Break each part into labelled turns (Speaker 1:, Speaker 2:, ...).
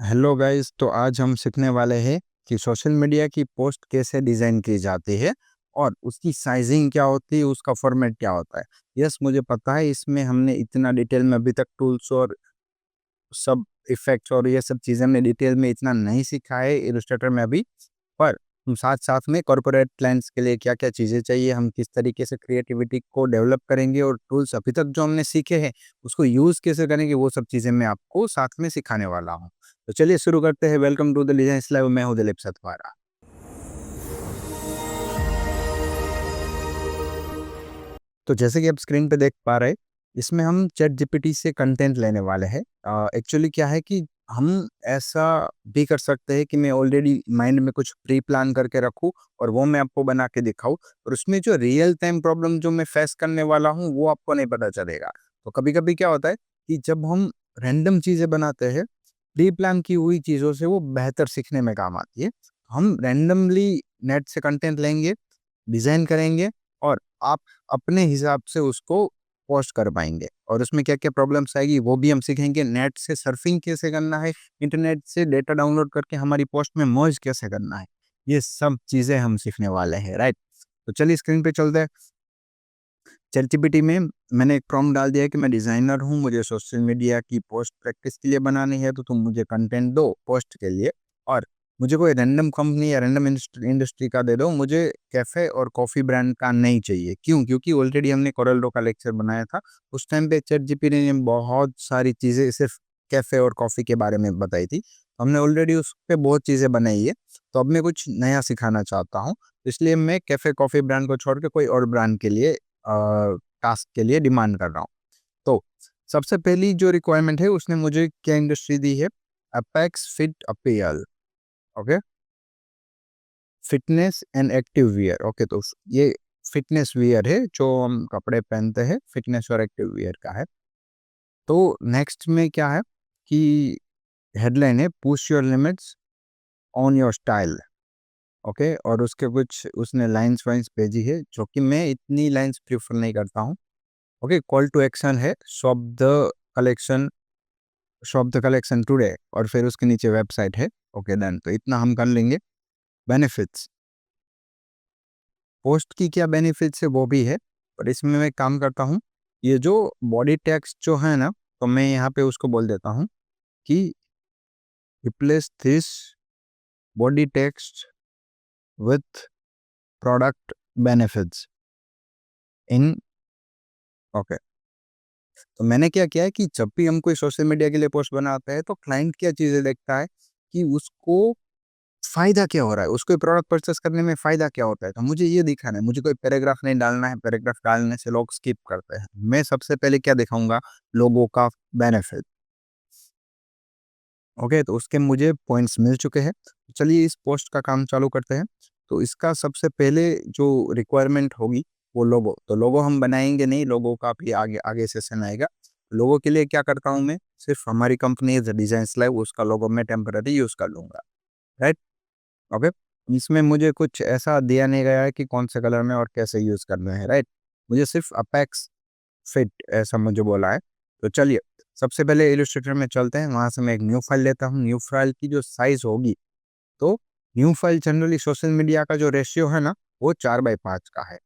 Speaker 1: Hello guys, तो आज हम सीखने वाले हैं कि सोशल मीडिया की पोस्ट कैसे डिज़ाइन की जाती है और उसकी साइजिंग क्या होती है, उसका फॉर्मेट क्या होता है। यस, मुझे पता है इसमें हमने इतना डिटेल में अभी तक टूल्स और सब इफ़ेक्ट्स और ये सब चीज़ें हमने डिटेल में इतना नहीं सीखा है इलस्ट्रेटर में अभी। पर हम साथ-साथ में कॉर्पोरेट क्लाइंट्स के लिए क्या-क्या चीज़ें चाहिए, हम किस तरीके से क्रिएटिविटी को डेवलप करेंगे और टूल्स अभी तक जो हमने सीखे हैं, उसको यूज़ कैसे करेंगे, वो सब चीज़ें मैं आपको साथ में सिखाने वाला हूँ। तो चलिए शुरू करते हैं। Welcome to the legends live, मैं हूँ दिलीप सतवारा। तो जैसे कि आप स्क्रीन पे देख पा रहे हैं, इसमें हम चैट जीपीटी से कंटेंट लेने वाले हैं। एक्चुअली क्या है कि हम ऐसा भी कर सकते हैं कि मैं ऑलरेडी माइंड में कुछ प्री प्लान करके रखूँ और वो मैं आपको बना के दिखाऊँ, और उसमें जो रियल टाइम प्रॉब्लम जो मैं फेस करने वाला हूँ, वो आपको नहीं पता चलेगा। तो कभी-कभी क्या होता है कि जब हम रैंडम चीज़ें बनाते हैं, प्री प्लान की हुई चीज़ों से वो बेहतर सीखने में काम आती है। हम रैंडमली नेट से कंटेंट लेंगे, डिज़ाइन करेंगे और आप अपने हिसाब से उसको पोस्ट कर पाएँगे, और उसमें क्या-क्या प्रॉब्लम्स आएगी वो भी हम सीखेंगे। नेट से सर्फिंग कैसे करना है, इंटरनेट से डेटा डाउनलोड करके हमारी पोस्ट में मर्ज कैसे करना है, ये सब चीज़ें हम सीखने वाले हैं, राइट? तो चलिए स्क्रीन पे चलते हैं। चैटजीपीटी में मैंने एक प्रॉम्प्ट डाल दिया है कि मैं डिज़ाइनर हूँ, मुझे सोशल मीडिया की पोस्ट प्रैक्टिस के लिए बनानी है, तो तुम मुझे कंटेंट दो पोस्ट के लिए, और मुझे कोई रैंडम कंपनी या रैंडम इंडस्ट्री का दे दो, मुझे कैफ़े और कॉफ़ी ब्रांड का नहीं चाहिए। क्यों? क्योंकि ऑलरेडी हमने कोरल ड्रॉ का लेक्चर बनाया था। उस टाइम पे चैटजीपीटी ने बहुत सारी चीज़ें सिर्फ़ कैफ़े और कॉफ़ी के बारे में बताई थी। हमने ऑलरेडी उस पे बहुत चीज़ें बनाई है, तो अब मैं कुछ नया सिखाना चाहता हूँ। इसलिए मैं कैफ़े कॉफ़ी ब्रांड को छोड़ के कोई और ब्रांड के लिए टास्क के लिए डिमांड कर रहा हूँ। तो सबसे पहली जो रिक्वायरमेंट है उसने मुझे क्या इंडस्ट्री दी है? Apex fit apparel, okay? Fitness and active wear, okay? तो ये फिटनेस वियर है, जो हम कपड़े पहनते हैं, फिटनेस और एक्टिव वियर का है। तो नेक्स्ट में क्या है कि हेडलाइन है, push your limits on your style, okay? और उसके कुछ उसने लाइन्स वाइन्स भेजी है, जो कि मैं इतनी लाइन्स प्रेफ़र नहीं करता हूँ। ओके, कॉल टू एक्शन है, collection shop the collection today, और फिर उसके नीचे वेबसाइट है। Okay, done. तो इतना हम कर लेंगे। बेनिफिट्स, पोस्ट की क्या बेनिफिट्स है वो भी है, पर इसमें मैं काम करता हूँ, ये जो बॉडी टेक्स्ट जो है ना, तो मैं यहाँ पे उसको बोल देता हूँ कि replace this body text with product benefits in, okay. तो मैंने क्या किया है कि जब भी हम कोई सोशल मीडिया के लिए पोस्ट बनाते हैं, तो क्लाइंट क्या चीज़ें देखता है कि उसको फ़ायदा क्या हो रहा है? उसको प्रोडक्ट परचेज़ करने में फ़ायदा क्या होता है? तो मुझे ये दिखाना है, मुझे कोई पैराग्राफ नहीं डालना है, पैराग्राफ डालने से लोग स्किप करते हैं। मैं सबसे पहले क्या दिखाऊँगा? लोगों का बेनिफिट, ओके? तो उसके मुझे पॉइंट्स मिल चुके हैं। तो चलिए इस पोस्ट का काम चालू करते हैं। तो इसका सबसे पहले जो रिक्वायरमेंट होगी, वो लोगो। तो लोगो हम बनाएँगे नहीं, लोगो का भी आगे आगे सेशन आएगा। लोगो के लिए क्या करता हूँ मैं, सिर्फ़ हमारी कंपनी द डिज़ाइन्स लाइव, उसका लोगो मैं टेम्परेरी यूज़ कर लूँगा, राइट? ओके। इसमें मुझे कुछ ऐसा दिया नहीं गया है कि कौन से कलर में और कैसे यूज़ करना है, राइट? मुझे सिर्फ़ अपेक्स फिट ऐसा मुझे बोला है। तो चलिए, सबसे पहले इलस्ट्रेटर में चलते हैं, वहाँ से मैं एक न्यू फ़ाइल लेता हूँ। न्यू फ़ाइल की जो साइज़ होगी, तो new file generally social media का जो रेशियो है ना, वो 4/5 का है।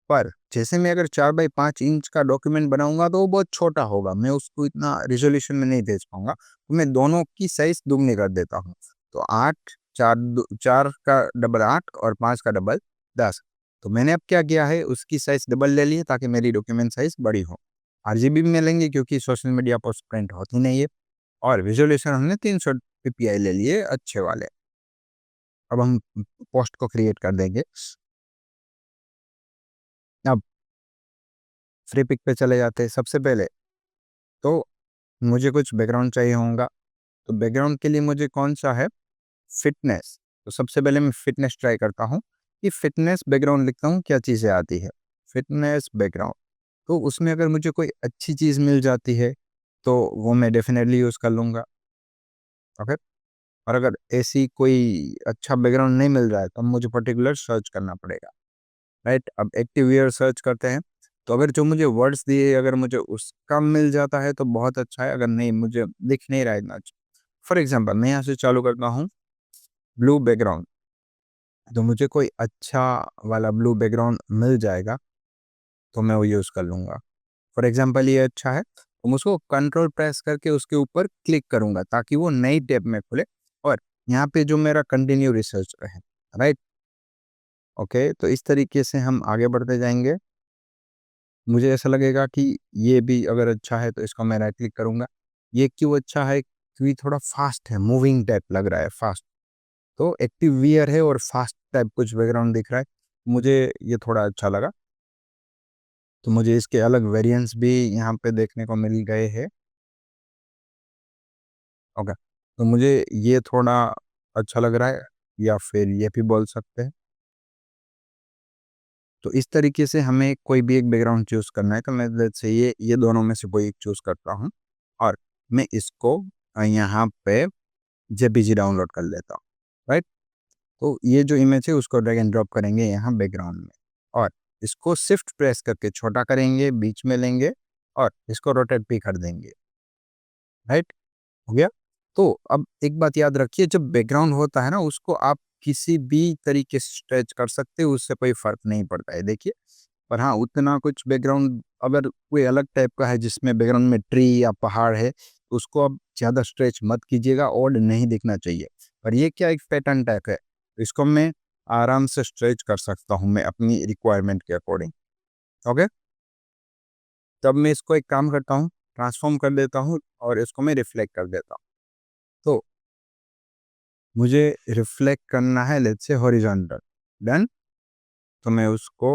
Speaker 1: पर जैसे मैं अगर 4/5 इंच का डॉक्यूमेंट बनाऊँगा, तो वो बहुत छोटा होगा, मैं उसको इतना रिज़ॉल्यूशन में नहीं भेज पाऊँगा, तो मैं दोनों की साइज़ दुगनी कर देता हूँ। तो 8, 4 का डबल 8 और 5 का डबल 10। तो मैंने अब क्या किया है, उसकी साइज़ डबल ले ली है ताकि मेरी डॉक्यूमेंट साइज़ बड़ी हो। आरजीबी में लेंगे क्योंकि सोशल मीडिया पोस्ट प्रिंट होती नहीं है, और रिज़ॉल्यूशन हमने 300 पीपीआई ले लिए अच्छे वाले। अब हम पोस्ट को क्रिएट कर देंगे। अब फ्री पिक पे चले जाते हैं। सबसे पहले तो मुझे कुछ बैकग्राउंड चाहिए होगा, तो बैकग्राउंड के लिए मुझे कौन-सा है, फिटनेस। तो सबसे पहले मैं फिटनेस ट्राई करता हूँ कि फिटनेस बैकग्राउंड लिखता हूँ, क्या चीज़ें आती है। फिटनेस बैकग्राउंड, तो उसमें अगर मुझे कोई अच्छी चीज़ मिल जाती है, तो वो मैं डेफ़िनेटली यूज़ कर लूँगा, ओके। और अगर ऐसी कोई अच्छा बैकग्राउंड नहीं मिल रहा है, तब मुझे पर्टिकुलर सर्च करना पड़ेगा, राइट? अब एक्टिव ईयर सर्च करते हैं, तो अगर जो मुझे वर्ड्स दिए, अगर मुझे उसका मिल जाता है तो बहुत अच्छा है, अगर नहीं मुझे दिख नहीं रहा है इतना अच्छा, फॉर एग्ज़ाम्पल मैं यहाँ से चालू करता हूँ ब्लू बैकग्राउंड, तो मुझे कोई अच्छा वाला ब्लू बैकग्राउंड मिल जाएगा, तो मैं वो यूज़ कर लूँगा। फॉर एग्ज़ाम्पल ये अच्छा है, तो मैं उसको कंट्रोल प्रेस करके उसके ऊपर क्लिक करूँगा ताकि वो नई टैब में खुले और यहाँ पे जो मेरा कंटिन्यू रिसर्च रहे, राइट? ओके, तो इस तरीके से हम आगे बढ़ते जाएँगे। मुझे ऐसा लगेगा कि ये भी अगर अच्छा है तो इसको मैं राइट क्लिक करूँगा। ये क्यों अच्छा है? क्योंकि थोड़ा फ़ास्ट है, मूविंग टाइप लग रहा है, फ़ास्ट। तो एक्टिव वियर है और फ़ास्ट टाइप कुछ बैकग्राउंड दिख रहा है। मुझे ये थोड़ा अच्छा लगा। तो मुझे इसके अलग वेरिएंट्स भी यहाँ पे देखने को मिल गए हैं। ओके, तो मुझे ये थोड़ा अच्छा लग रहा है या फिर ये भी बोल सकते हैं। तो इस तरीके से हमें कोई भी एक बैकग्राउंड चूज़ करना है, तो मैं लेट्स से ये दोनों में से कोई एक चूज़ करता हूँ और मैं इसको यहाँ पे जेपीजी डाउनलोड कर लेता हूँ, राइट? तो ये जो इमेज है उसको ड्रैग एंड ड्रॉप करेंगे यहाँ बैकग्राउंड में और इसको शिफ्ट प्रेस करके छोटा करेंगे, बीच में लेंगे और इसको रोटेट भी कर देंगे, राइट? हो गया? तो अब एक बात याद रखिए, जब बैकग्राउंड होता है ना उसको आप किसी भी तरीके से स्ट्रेच कर सकते हो, उससे कोई फ़र्क नहीं पड़ता है, देखिए। पर हाँ, उतना कुछ बैकग्राउंड अगर कोई अलग टाइप का है जिसमें बैकग्राउंड में ट्री या पहाड़ है, तो उसको आप ज़्यादा स्ट्रेच मत कीजिएगा, ऑड नहीं दिखना चाहिए। पर ये क्या एक पैटर्न टाइप है, तो इसको मैं आराम से स्ट्रेच कर सकता हूँ मैं अपनी रिक्वायरमेंट के अकॉर्डिंग, ओके? तब मैं इसको एक काम करता हूँ, ट्रांसफ़ॉर्म कर देता हूँ और इसको मैं रिफ्लेक्ट कर देता हूँ। तो मुझे रिफ्लेक्ट करना है लेट्स से हॉरिज़ॉन्टल, डन? तो मैं उसको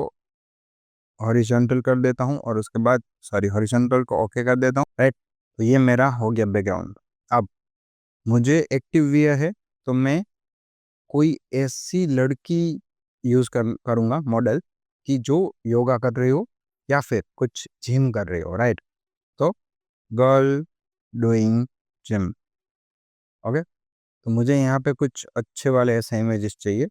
Speaker 1: हॉरिज़ॉन्टल कर देता हूँ और उसके बाद सॉरी हॉरिज़ॉन्टल को ओके कर देता हूँ, राइट? तो ये मेरा हो गया बैकग्राउंड। अब मुझे एक्टिव वियर है, तो मैं कोई ऐसी लड़की यूज़ करूँगा मॉडल कि जो योगा कर रही हो या फिर कुछ जिम कर रही हो, राइट? तो गर्ल डूइंग जिम, ओके? तो मुझे यहाँ पे कुछ अच्छे वाले ऐसे इमेजेस चाहिए।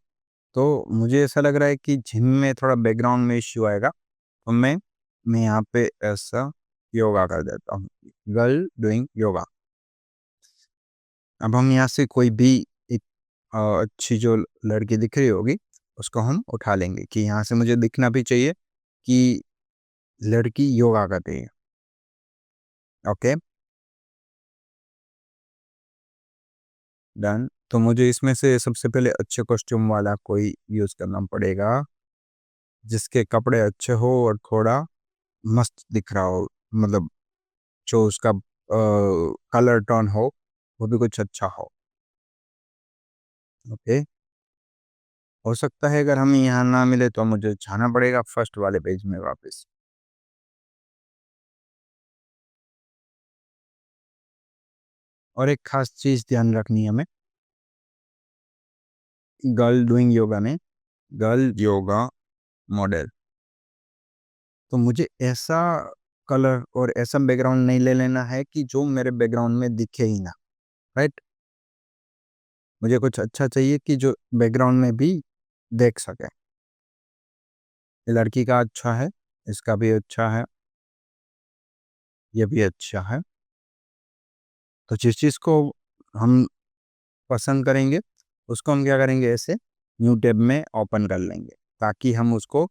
Speaker 1: तो मुझे ऐसा लग रहा है कि जिम में थोड़ा बैकग्राउंड में इश्यू आएगा, तो मैं यहाँ पे ऐसा योगा कर देता हूँ, गर्ल डूइंग योगा। अब हम यहाँ से कोई भी एक अच्छी जो लड़की दिख रही होगी, उसको हम उठा लेंगे कि यहाँ से मुझे दिखना भी चाहिए कि लड़की योगा कर रही है, ओके, डन। तो मुझे इसमें से सबसे पहले अच्छे कॉस्ट्यूम वाला कोई यूज़ करना पड़ेगा, जिसके कपड़े अच्छे हो और थोड़ा मस्त दिख रहा हो, मतलब जो उसका कलर टोन हो, वो भी कुछ अच्छा हो, ओके। हो सकता है अगर हमें यहाँ ना मिले तो मुझे जाना पड़ेगा फर्स्ट वाले पेज में वापस। और एक ख़ास चीज़ ध्यान रखनी है हमें, गर्ल डूइंग योगा में गर्ल योगा मॉडल। तो मुझे ऐसा कलर और ऐसा बैकग्राउंड नहीं ले लेना है कि जो मेरे बैकग्राउंड में दिखे ही ना, राइट? मुझे कुछ अच्छा चाहिए कि जो बैकग्राउंड में भी देख सके। ये लड़की का अच्छा है, इसका भी अच्छा है, ये भी अच्छा है। तो जिस चीज़ को हम पसंद करेंगे, उसको हम क्या करेंगे ऐसे न्यू टैब में ओपन कर लेंगे, ताकि हम उसको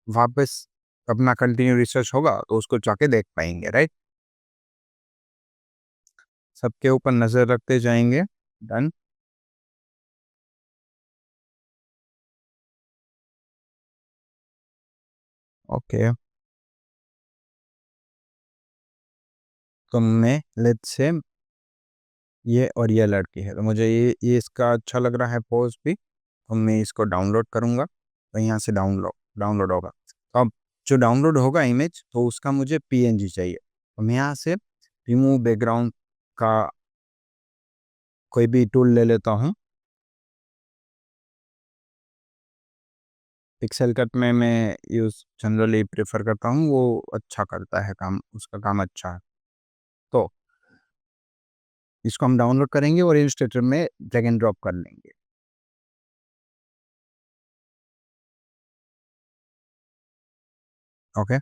Speaker 1: वापस अपना कंटिन्यू रिसर्च होगा तो उसको जाके देख पाएँगे, राइट? सबके ऊपर नज़र रखते जाएँगे, डन, ओके। तो मैं लेट्स से ये और ये लड़की है, तो मुझे ये इसका अच्छा लग रहा है पोज़ भी, तो मैं इसको डाउनलोड करूँगा, तो यहाँ से डाउनलोड डाउनलोड होगा। तो अब जो डाउनलोड होगा इमेज, तो उसका मुझे पीएनजी चाहिए। तो मैं यहाँ से रिमूव बैकग्राउंड का कोई भी टूल ले लेता हूँ। पिक्सेल कट में मैं यूज़ जनरली प्रेफ़र करता हूँ, वो अच्छा करता है काम, उसका काम अच्छा है। तो इसको हम डाउनलोड करेंगे और इलस्ट्रेटर में ड्रैग एंड ड्रॉप कर लेंगे, ओके?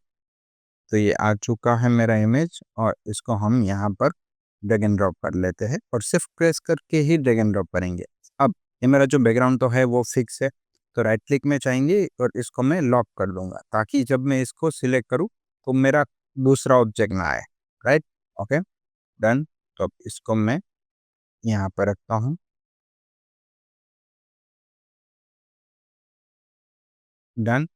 Speaker 1: तो ये आ चुका है मेरा इमेज और इसको हम यहाँ पर ड्रैग एंड ड्रॉप कर लेते हैं और शिफ्ट प्रेस करके ही ड्रैग एंड ड्रॉप करेंगे। अब ये मेरा जो बैकग्राउंड तो है वो फिक्स है, तो राइट क्लिक में चाहेंगे और इसको मैं लॉक कर दूंगा ताकि जब मैं इसको सिलेक्ट करूँ तो मेरा दूसरा ऑब्जेक्ट ना आए। Right, okay, done. तो अब इसको मैं यहाँ पर रखता हूँ, डन।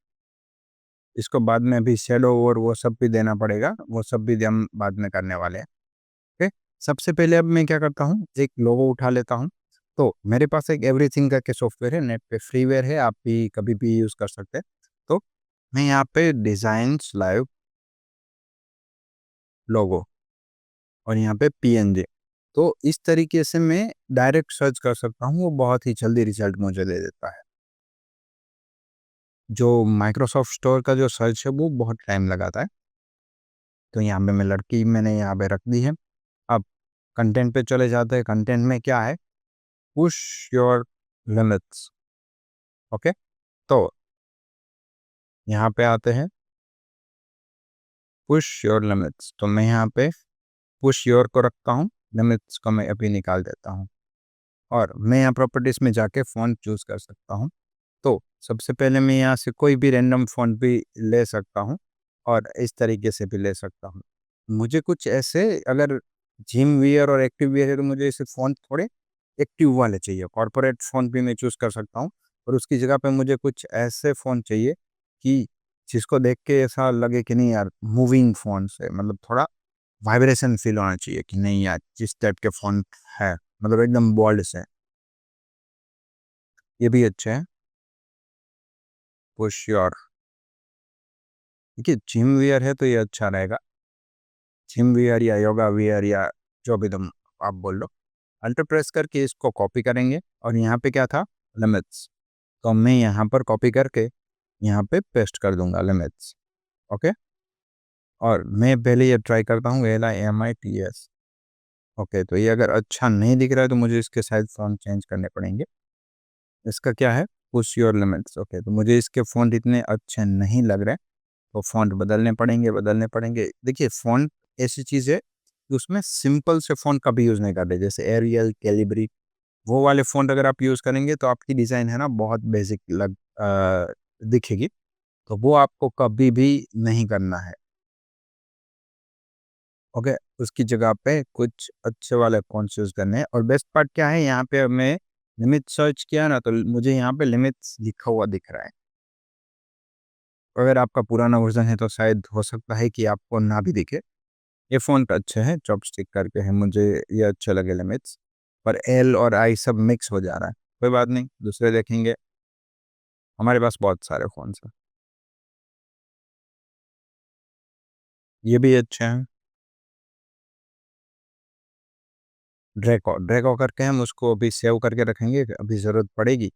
Speaker 1: इसको बाद में अभी शेडो और वो सब भी देना पड़ेगा, वो सब भी हम बाद में करने वाले हैं। ओके, सबसे पहले अब मैं क्या करता हूँ, एक लोगो उठा लेता हूँ। तो मेरे पास एक एवरीथिंग का के सॉफ्टवेयर है, नेट पे फ्रीवेयर है, आप भी कभी भी यूज़ कर सकते हैं। तो मैं यहाँ पे डिज़ाइन्स लाइव लोगो और यहाँ पे पीएनजी, तो इस तरीके से मैं डायरेक्ट सर्च कर सकता हूँ, वो बहुत ही जल्दी रिजल्ट मुझे दे देता है। जो माइक्रोसॉफ्ट स्टोर का जो सर्च है वो बहुत टाइम लगाता है। तो यहाँ पे मैं लड़की मैंने यहाँ पे रख दी है। अब कंटेंट पे चले जाते हैं। कंटेंट में क्या है, पुश योर लिमिट्स। ओके, तो यहाँ पे आते हैं पुश योर लिमिट्स, तो मैं यहाँ पे पुश योर को रखता हूँ, लिमिट्स को मैं अभी निकाल देता हूँ और मैं यहाँ प्रॉपर्टीज में जाके फ़ॉन्ट चूज़ कर सकता हूँ। तो सबसे पहले मैं यहाँ से कोई भी रैंडम फ़ॉन्ट भी ले सकता हूँ और इस तरीके से भी ले सकता हूँ। मुझे कुछ ऐसे अगर जिम वियर और एक्टिव वियर है तो मुझे ऐसे फ़ॉन्ट थोड़े एक्टिव वाले चाहिए। कॉर्पोरेट फ़ॉन्ट भी मैं चूज़ कर सकता हूँ और उसकी जगह पे मुझे कुछ ऐसे फ़ॉन्ट चाहिए कि जिसको देख के ऐसा लगे कि नहीं यार मूविंग फ़ॉन्ट्स है, मतलब थोड़ा वाइब्रेशन फ़ील होना चाहिए कि नहीं यार जिस टाइप के फ़ॉन्ट है, मतलब एकदम बोल्ड से। ये भी अच्छे हैं, पुश योर। देखिए जिम वियर है तो ये अच्छा रहेगा, जिम वियर या योगा वियर या जो भी तुम आप बोल लो। अल्टर प्रेस करके इसको कॉपी करेंगे और यहाँ पे क्या था, लिमिट्स, तो मैं यहाँ पर कॉपी करके यहाँ पे पेस्ट कर दूंगा लिमिट्स। ओके, और मैं पहले ये ट्राई करता हूँ LIMITS। ओके, तो ये अगर अच्छा नहीं दिख रहा है तो मुझे इसके शायद फ़ॉन्ट चेंज करने पड़ेंगे। इसका क्या है, पुश योर लिमिट्स। ओके, तो मुझे इसके फ़ॉन्ट इतने अच्छे नहीं लग रहे, तो फ़ॉन्ट बदलने पड़ेंगे। देखिए फ़ॉन्ट ऐसी चीज़ है कि उसमें सिंपल से फ़ॉन्ट कभी यूज़ नहीं करते, जैसे एरियल, कैलिब्री, वो वाले फ़ॉन्ट अगर आप यूज़ करेंगे तो आपकी डिज़ाइन है ना बहुत बेसिक दिखेगी, तो वो आपको कभी भी नहीं करना है। ओके, उसकी जगह पे कुछ अच्छे वाले फ़ॉन्ट्स यूज़ करने हैं और बेस्ट पार्ट क्या है, यहाँ पे मैं लिमिट सर्च किया ना तो मुझे यहाँ पे लिमिट्स लिखा हुआ दिख रहा है। अगर आपका पुराना वर्ज़न है तो शायद हो सकता है कि आपको ना भी दिखे। ये फ़ॉन्ट अच्छे हैं, चॉपस्टिक करके है, मुझे ये अच्छे लगे लिमिट्स, पर एल और आई सब मिक्स हो जा रहा है। कोई बात नहीं, दूसरे देखेंगे, हमारे पास बहुत सारे फ़ॉन्ट्स हैं। ये भी अच्छे हैं। ड्रैग ऑ करके हम उसको अभी सेव करके रखेंगे, अभी ज़रूरत पड़ेगी,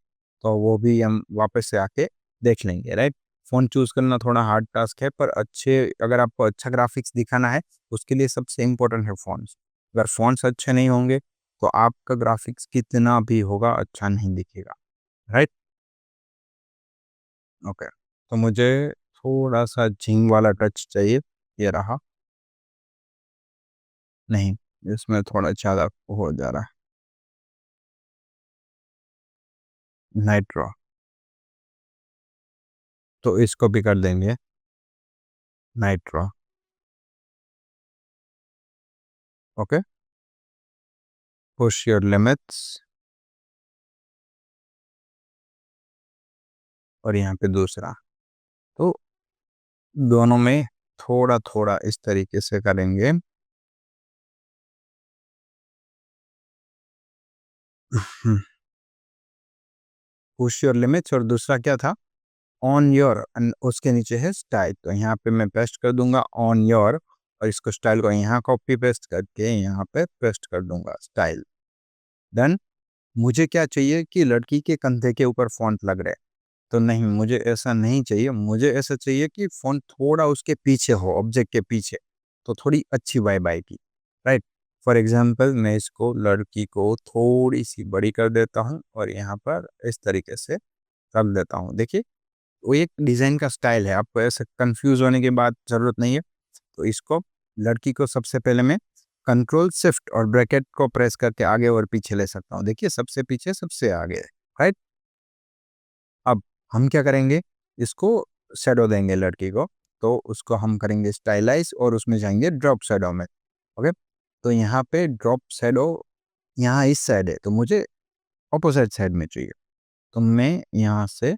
Speaker 1: तो वो भी हम वापस से आके देख लेंगे, राइट? फ़ॉन्ट चूज़ करना थोड़ा हार्ड टास्क है, पर अच्छे अगर आपको अच्छा ग्राफ़िक्स दिखाना है, उसके लिए सबसे इम्पोर्टेंट है फ़ॉन्ट्स। अगर फ़ॉन्ट्स अच्छे नहीं होंगे, तो आपका ग्राफ़िक्स कितना भी होगा, अच्छा नहीं दिखेगा, राइट? ओके, तो मुझे थोड़ा-सा झिंग वाला टच चाहिए, ये रहा। नहीं, इसमें थोड़ा ज़्यादा हो जा रहा है, नाइट्रो, तो इसको भी कर देंगे nitro. Okay, push your limits और यहाँ पे दूसरा, तो दोनों में थोड़ा-थोड़ा इस तरीके से करेंगे। पुश योर लिमिट्स और दूसरा क्या था? ऑन योर एंड उसके नीचे है स्टाइल, तो यहाँ पे मैं पेस्ट कर दूँगा ऑन योर और इसको स्टाइल को यहाँ कॉपी पेस्ट करके यहाँ पे पेस्ट कर दूँगा स्टाइल, डन। मुझे क्या चाहिए कि लड़की के कंधे के ऊपर फ़ॉन्ट लग रहा है, तो नहीं मुझे ऐसा नहीं चाहिए, मुझे ऐसा चाहिए कि फ़ॉन्ट थोड़ा उसके पीछे हो, ऑब्जेक्ट के पीछे, तो थोड़ी अच्छी वाइब आएगी, राइट? फॉर एग्ज़ाम्पल मैं इसको लड़की को थोड़ी-सी बड़ी कर देता हूँ और यहाँ पर इस तरीके से कर देता हूँ। देखिए, वो एक डिज़ाइन का स्टाइल है, आपको ऐसे कन्फ्यूज़ होने की बात ज़रूरत नहीं है। तो इसको लड़की को सबसे पहले मैं कंट्रोल शिफ्ट और ब्रैकेट को प्रेस करके आगे और पीछे ले सकता हूँ। देखिए सबसे पीछे सबसे आगे, राइट। अब हम क्या करेंगे, इसको शेडो देंगे लड़की को, तो उसको हम करेंगे स्टाइलाइज और उसमें जाएंगे ड्रॉप शेडो में। ओके, तो यहाँ पे ड्रॉप शेडो यहाँ इस साइड है, तो मुझे ऑपोजिट साइड में चाहिए। तो मैं यहाँ से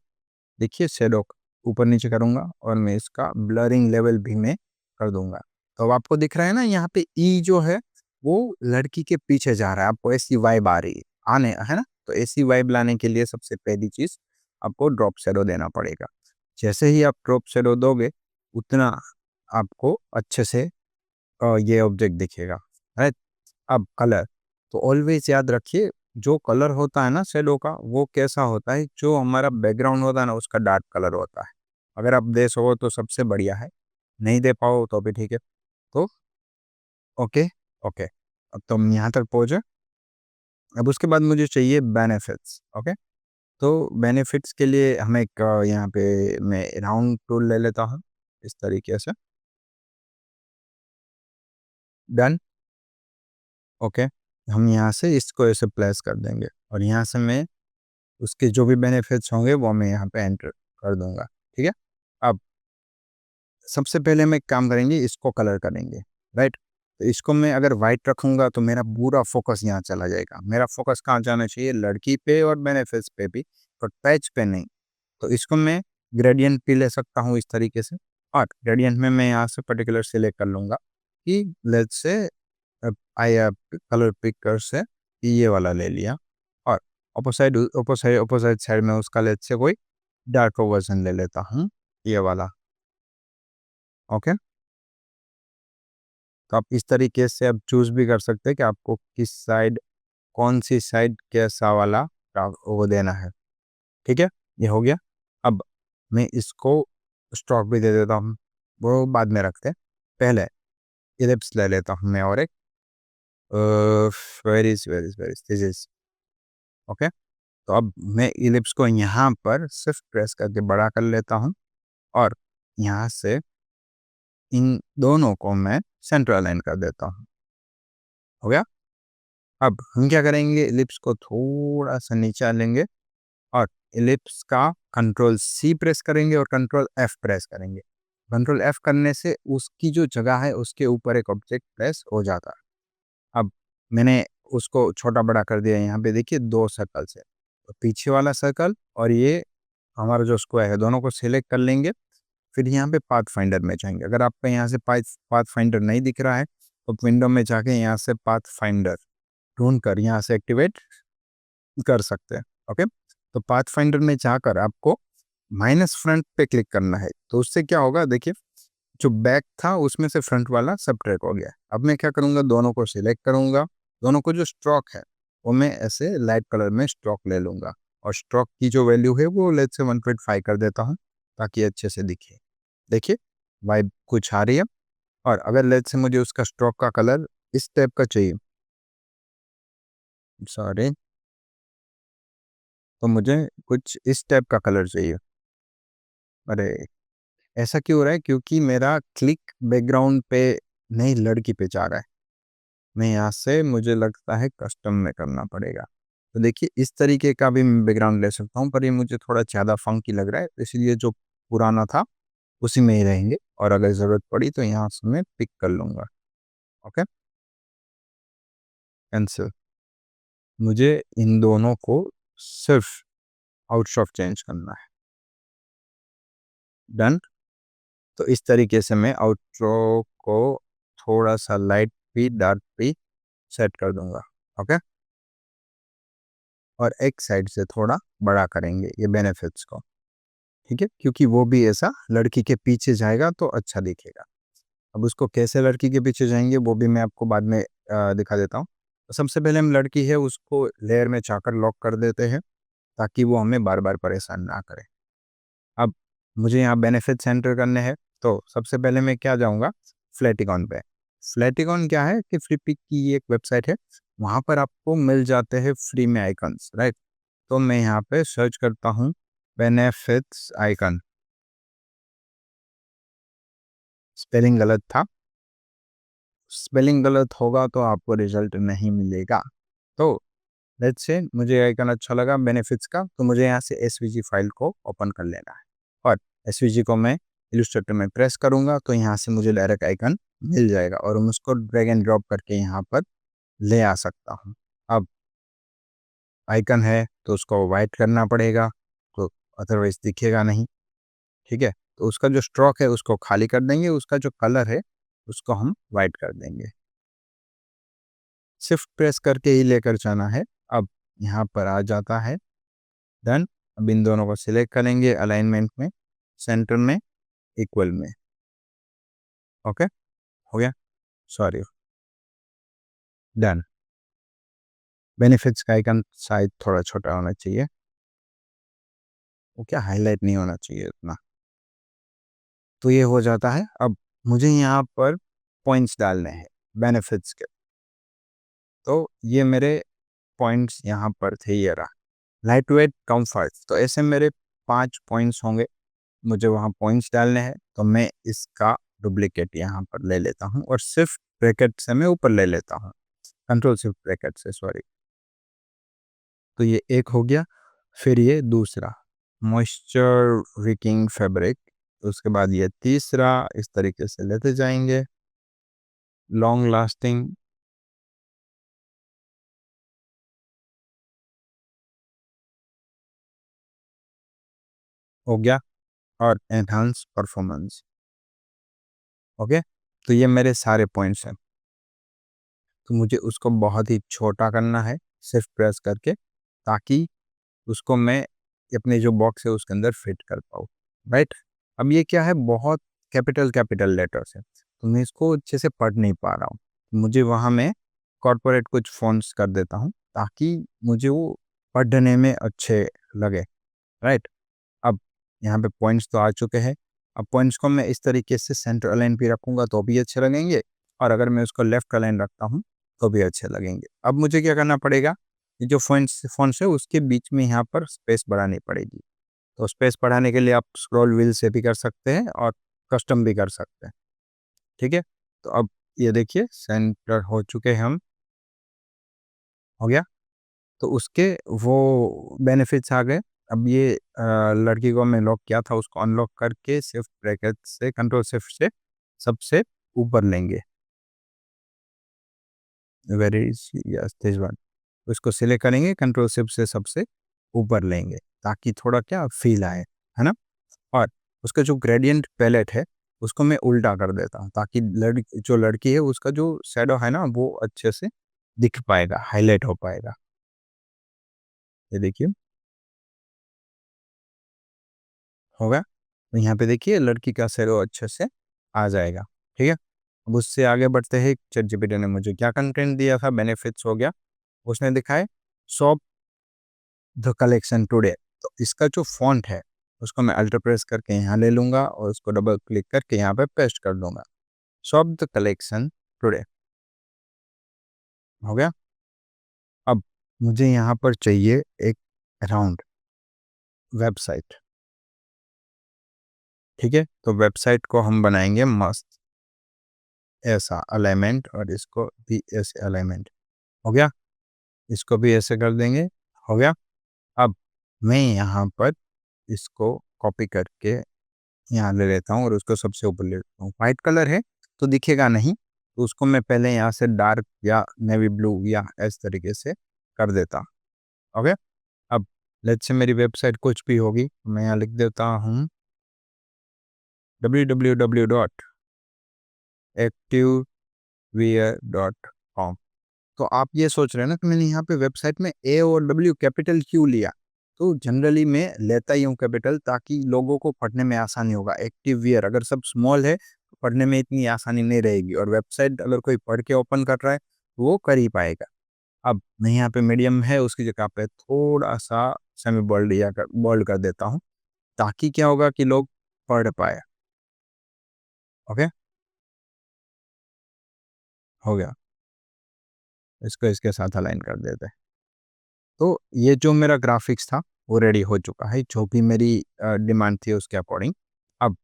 Speaker 1: देखिए शेडो ऊपर नीचे करूँगा और मैं इसका ब्लरिंग लेवल भी मैं कर दूंगा। तो अब आपको दिख रहा है ना, यहाँ पे ई जो है वो लड़की के पीछे जा रहा है, आपको ऐसी वाइब आ रही है आने, है ना। तो ऐसी वाइब लाने के लिए सबसे पहली चीज आपको ड्रॉप शेडो देना पड़ेगा। जैसे ही आप ड्रॉप शेडो दोगे उतना आपको अच्छे से ये ऑब्जेक्ट दिखेगा, राइट। अब कलर, तो ऑलवेज याद रखिए जो कलर होता है ना शेडो का, वो कैसा होता है, जो हमारा बैकग्राउंड होता है ना उसका डार्क कलर होता है। अगर आप दे सको तो सबसे बढ़िया है, नहीं दे पाओ तो भी ठीक है। तो ओके, ओके, अब तो हम यहाँ तक पहुँचे। अब उसके बाद मुझे चाहिए बेनिफिट्स। ओके, तो बेनिफिट्स के लिए हम एक यहाँ पे मैं राउंड टूल ले लेता हूँ इस तरीके से। डन। ओके, हम यहाँ से इसको ऐसे प्लेस कर देंगे और यहाँ से मैं उसके जो भी बेनिफिट्स होंगे वो मैं यहाँ पे एंटर कर दूंगा। ठीक है, अब सबसे पहले मैं एक काम करेंगे, इसको कलर करेंगे, राइट। तो इसको मैं अगर वाइट रखूंगा तो मेरा पूरा फोकस यहाँ चला जाएगा। मेरा फोकस कहाँ जाना चाहिए, लड़की पे और बेनिफिट्स पे भी, पर पैच पे नहीं। तो इसको मैं ग्रेडियंट भी ले सकता हूँ इस तरीके से, और ग्रेडियंट में मैं यहाँ से पर्टिकुलर सिलेक्ट कर लूँगा कि let's say I colour picker से ये वाला ले लिया, और अपोसाइड अपोसाइड अपोजिट साइड में उसका लेट्स से कोई डार्क वर्जन ले लेता हूँ, ये वाला। ओके, तो आप इस तरीके से आप चूज भी कर सकते हैं कि आपको किस साइड, कौन सी साइड कैसा वाला वो देना है। ठीक है, ये हो गया। अब मैं इसको स्टॉक भी दे देता हूँ, वो बाद में रखते हैं। पहले इलिप्स ले लेता हूँ मैं, और एक varies varies varies this is okay. तो अब मैं इलिप्स को यहाँ पर सिर्फ प्रेस करके बड़ा कर लेता हूँ, और यहाँ से इन दोनों को मैं सेंटर अलाइन कर देता हूँ। हो गया। अब हम क्या करेंगे, इलिप्स को थोड़ा सा नीचे लेंगे और इलिप्स का कंट्रोल सी प्रेस करेंगे और कंट्रोल एफ प्रेस करेंगे। कंट्रोल एफ करने से उसकी जो जगह है उसके ऊपर एक ऑब्जेक्ट प्रेस हो जाता है। अब मैंने उसको छोटा बड़ा कर दिया, यहाँ पे देखिए दो सर्कल्स है, तो पीछे वाला सर्कल और ये हमारा जो स्क्वायर है, दोनों को सिलेक्ट कर लेंगे। फिर यहाँ पे पाथ फाइंडर में जाएंगे। अगर आपको यहाँ से पाथ फाइंडर नहीं दिख रहा है तो विंडो में जाके यहाँ से पाथ फाइंडर ढूंढ कर यहाँ से एक्टिवेट कर सकते हैं। ओके, तो पाथ फाइंडर में जाकर आपको माइनस फ्रंट पे क्लिक करना है। तो उससे क्या होगा, देखिए जो बैक था उसमें से फ्रंट वाला सब ट्रैक हो गया। अब मैं क्या करूँगा, दोनों को सिलेक्ट करूँगा, दोनों को जो स्ट्रोक है वो मैं ऐसे लाइट कलर में स्ट्रोक ले लूँगा, और स्ट्रोक की जो वैल्यू है वो लेट से 1.5 कर देता हूँ ताकि अच्छे से दिखे। देखिए वाइब कुछ आ रही है। और अगर लेट से मुझे उसका स्ट्रोक का कलर इस टाइप का चाहिए, सॉरी, तो मुझे कुछ इस टाइप का कलर चाहिए। अरे ऐसा क्यों हो रहा है, क्योंकि मेरा क्लिक बैकग्राउंड पे नहीं लड़की पे जा रहा है। मैं यहाँ से मुझे लगता है कस्टम में करना पड़ेगा। तो देखिए इस तरीके का भी मैं बैकग्राउंड ले सकता हूँ, पर ये मुझे थोड़ा ज़्यादा फंकी लग रहा है, तो इसलिए जो पुराना था उसी में ही रहेंगे, और अगर ज़रूरत पड़ी तो यहाँ से मैं पिक कर लूँगा। Okay, cancel. मुझे इन दोनों को सिर्फ आउट ऑफ चेंज करना है। डन। तो इस तरीके से मैं आउटरो को थोड़ा सा लाइट भी डार्क भी सेट कर दूंगा। ओके, और एक साइड से थोड़ा बड़ा करेंगे ये बेनिफिट्स को। ठीक है, क्योंकि वो भी ऐसा लड़की के पीछे जाएगा तो अच्छा दिखेगा। अब उसको कैसे लड़की के पीछे जाएंगे वो भी मैं आपको बाद में दिखा देता हूँ। तो सबसे पहले हम लड़की है उसको लेयर में जाकर लॉक कर देते हैं ताकि वो हमें बार बार परेशान ना करे। अब मुझे यहाँ बेनिफिट सेंटर करने हैं, तो सबसे पहले मैं क्या जाऊँगा, फ्लैटिकॉन पे। फ्लैटिकॉन क्या है कि फ्रीपिक की एक वेबसाइट है, वहाँ पर आपको मिल जाते हैं फ्री में आइकन्स, राइट। तो मैं यहाँ पे सर्च करता हूँ बेनिफिट्स आइकन, स्पेलिंग गलत था, स्पेलिंग गलत होगा तो आपको रिजल्ट नहीं मिलेगा। तो लेट्स से मुझे आइकन अच्छा लगा बेनिफिट्स का, तो मुझे यहाँ से एसवीजी फाइल को ओपन कर लेना है और एसवीजी को मैं इलस्ट्रेटर में प्रेस करूँगा तो यहाँ से मुझे डायरेक्ट आइकन मिल जाएगा और मैं उसको ड्रैग एंड ड्रॉप करके यहाँ पर ले आ सकता हूँ। अब आइकन है तो उसको वाइट करना पड़ेगा, तो अदरवाइज दिखेगा नहीं। ठीक है, तो उसका जो स्ट्रोक है उसको खाली कर देंगे, उसका जो कलर है उसको हम वाइट कर देंगे। शिफ्ट प्रेस करके ही लेकर जाना है। अब यहाँ पर आ जाता है डन। अब इन दोनों को सिलेक्ट करेंगे अलाइनमेंट में, सेंटर में, इक्वल में। ओके, हो गया, सॉरी, डन। बेनिफिट्स का आइकन शायद थोड़ा छोटा होना चाहिए, वो क्या हाईलाइट नहीं होना चाहिए इतना। तो ये हो जाता है। अब मुझे यहाँ पर पॉइंट्स डालने हैं बेनिफिट्स के, तो ये मेरे पॉइंट्स यहाँ पर थे, ये रहा लाइट वेट कम्फर्ट। तो ऐसे मेरे 5 पॉइंट्स होंगे, मुझे वहाँ पॉइंट्स डालने हैं। तो मैं इसका डुप्लीकेट यहाँ पर ले लेता हूँ और सिर्फ ब्रैकेट से मैं ऊपर ले लेता हूँ, कंट्रोल शिफ्ट ब्रैकेट से, सॉरी। तो ये एक हो गया। फिर ये दूसरा मॉइस्चर विकिंग फैब्रिक, उसके बाद ये तीसरा, इस तरीके से लेते जाएंगे। लॉन्ग लास्टिंग, हो गया, और एनहांस परफॉर्मेंस। ओके, तो ये मेरे सारे पॉइंट्स हैं। तो मुझे उसको बहुत ही छोटा करना है सिर्फ प्रेस करके, ताकि उसको मैं अपने जो बॉक्स है उसके अंदर फिट कर पाऊँ, राइट। अब ये क्या है, बहुत कैपिटल कैपिटल लेटर्स है, तो मैं इसको अच्छे से पढ़ नहीं पा रहा हूँ। मुझे वहाँ मैं कॉर्पोरेट कुछ फ़ॉन्ट्स कर देता हूँ ताकि मुझे वो पढ़ने में अच्छे लगे, राइट। अब यहाँ पे पॉइंट्स तो आ चुके हैं। अब पॉइंट्स को मैं इस तरीके से सेंटर अलाइन पे रखूँगा तो भी अच्छे लगेंगे, और अगर मैं उसको लेफ्ट अलाइन रखता हूँ तो भी अच्छे लगेंगे। अब मुझे क्या करना पड़ेगा, ये जो फ़ॉन्ट्स है उसके बीच में यहाँ पर स्पेस बढ़ानी पड़ेगी। तो स्पेस बढ़ाने के लिए आप स्क्रॉल व्हील से भी कर सकते हैं और कस्टम भी कर सकते हैं, ठीक है। तो अब ये देखिए सेंटर हो चुके हैं हम, हो गया। तो उसके वो बेनिफिट्स आ गए। अब ये लड़की को मैं लॉक किया था उसको अनलॉक करके शिफ्ट ब्रैकेट से, कंट्रोल शिफ्ट से सबसे ऊपर लेंगे। Where is, yes this one. उसको सिलेक्ट करेंगे, कंट्रोल शिफ्ट से सबसे ऊपर लेंगे ताकि थोड़ा क्या फील आए, है ना। और उसका जो ग्रेडियंट पैलेट है उसको मैं उल्टा कर देता हूँ ताकि जो लड़की है उसका जो शैडो है ना वो अच्छे से दिख पाएगा, हाईलाइट हो पाएगा। ये देखिए, होगा। तो यहाँ पे देखिए लड़की का शैडो अच्छे से आ जाएगा, ठीक है। अब उससे आगे बढ़ते हैं, चैट जीपीटी ने मुझे क्या कंटेंट दिया था, बेनिफिट्स हो गया। उसने दिखाए शॉप द कलेक्शन टुडे। तो इसका जो फॉन्ट है उसको मैं अल्टर प्रेस करके यहाँ ले लूँगा और उसको डबल क्लिक करके यहाँ पे पेस्ट कर दूंगा, शॉप द कलेक्शन टुडे, हो गया। अब मुझे यहाँ पर चाहिए एक राउंड वेबसाइट, ठीक है। तो वेबसाइट को हम बनाएंगे मस्त ऐसा अलाइनमेंट और इसको भी ऐसे अलाइनमेंट, हो गया। इसको भी ऐसे कर देंगे, हो गया। अब मैं यहाँ पर इसको कॉपी करके यहाँ ले लेता हूँ और उसको सबसे ऊपर ले लेता हूँ। वाइट कलर है तो दिखेगा नहीं, तो उसको मैं पहले यहाँ से डार्क या नेवी ब्लू या इस तरीके से कर देता, ओके। अब लेट्स से मेरी वेबसाइट कुछ भी होगी, मैं यहाँ लिख देता हूँ www.activewear.com। तो आप ये सोच रहे हैं ना कि मैंने यहाँ पे वेबसाइट में ए और डब्ल्यू कैपिटल क्यों लिया। तो जनरली मैं लेता ही हूँ कैपिटल ताकि लोगों को पढ़ने में आसानी होगा। एक्टिव वियर अगर सब स्मॉल है तो पढ़ने में इतनी आसानी नहीं रहेगी, और वेबसाइट अगर कोई पढ़ के ओपन कर रहा है तो वो कर ही पाएगा। अब मैं यहाँ पे मीडियम है उसकी जगह पे थोड़ा सा सेमी बोल्ड या बोल्ड कर देता हूँ ताकि क्या होगा कि लोग पढ़ पाए, ओके। हो गया, इसको इसके साथ अलाइन कर देते हैं। तो ये जो मेरा ग्राफिक्स था वो रेडी हो चुका है, जो भी मेरी डिमांड थी उसके अकॉर्डिंग। अब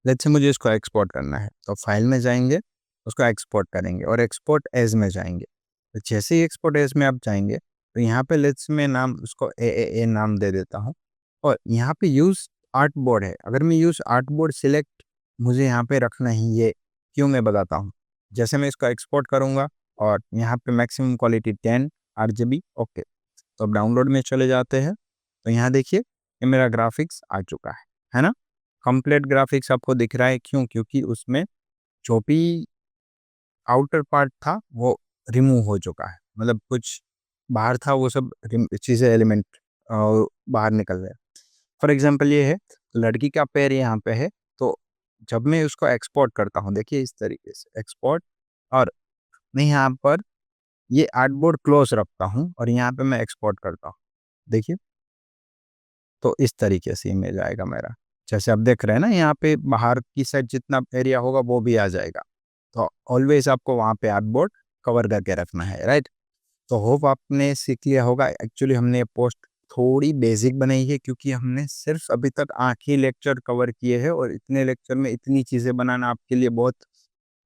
Speaker 1: लेट्स से मुझे इसको एक्सपोर्ट करना है, तो फाइल में जाएंगे, उसको एक्सपोर्ट करेंगे और एक्सपोर्ट एज़ में जाएँगे। तो जैसे ही एक्सपोर्ट एज़ में आप जाएँगे, तो यहाँ पे लेट्स मैं नाम उसको ए नाम दे देता हूँ और यहाँ पे यूज़ आर्टबोर्ड है। अगर मैं यूज़ आर्टबोर्ड सिलेक्ट मुझे यहाँ पे रखना ही ये, क्यों मैं बताता हूँ। जैसे मैं इसको एक्सपोर्ट करूँगा और यहाँ पे मैक्सिमम क्वालिटी 10 आरजीबी ओके। तो अब डाउनलोड में चले जाते हैं, तो यहाँ देखिए ये मेरा ग्राफ़िक्स आ चुका है ना? कंप्लीट ग्राफ़िक्स आपको दिख रहा है क्यों? क्योंकि उसमें जो भी आउटर पार्ट था वो रिमूव हो चुका है। मतलब कुछ बाहर था वो सब चीज़ें एलिमेंट बाहर निकल गए। फॉर एग्ज़ाम्पल ये है, लड़की का पैर यहाँ पे है, तो जब मैं उसको एक्सपोर्ट करता हूँ, देखिए इस तरीके से एक्सपोर्ट और मैं यहाँ पर ये आर्टबोर्ड क्लोज़ रखता हूँ और यहाँ पे मैं एक्सपोर्ट करता हूँ। देखिए, तो इस तरीके से इमेज आएगा मेरा। जैसे आप देख रहे हैं ना यहाँ पे बाहर की साइड जितना एरिया होगा वो भी आ जाएगा। तो ऑलवेज़ आपको वहाँ पे आर्टबोर्ड कवर करके रखना है, राइट? तो होप आपने सीख लिया होगा। एक्चुअली हमने ये पोस्ट थोड़ी बेसिक बनाई है क्योंकि हमने सिर्फ अभी तक आखिरी लेक्चर कवर किए हैं और इतने लेक्चर में इतनी चीज़ें बनाना आपके लिए बहुत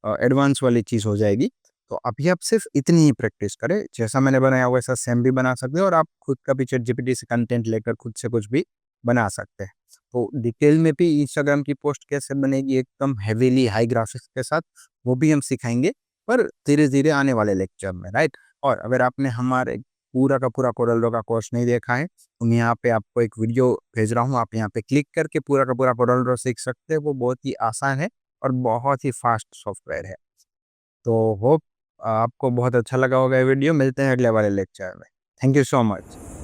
Speaker 1: एडवांस वाली चीज़ हो जाएगी। तो अभी आप सिर्फ इतनी ही प्रैक्टिस करें, जैसा मैंने बनाया वैसा सेम भी बना सकते हो और आप खुद का भी चैटजीपीटी से कंटेंट लेकर खुद से कुछ भी बना सकते हैं। तो डिटेल में भी इंस्टाग्राम की पोस्ट कैसे बनेगी एकदम हेवीली हाई ग्राफिक्स के साथ, वो भी हम सिखाएँगे, पर धीरे-धीरे आने वाले लेक्चर में, राइट? और अगर आपने हमारे पूरा का पूरा कोरल ड्रॉ का कोर्स नहीं देखा है, तो मैं यहाँ पे आपको एक वीडियो भेज रहा हूँ, आप यहाँ पे क्लिक करके पूरा का पूरा कोरल ड्रॉ सीख सकते हैं। वो बहुत ही आसान है और बहुत ही फास्ट सॉफ्टवेयर है। तो होप आपको बहुत अच्छा लगा होगा ये वीडियो। मिलते हैं अगले वाले लेक्चर में। Thank you so much.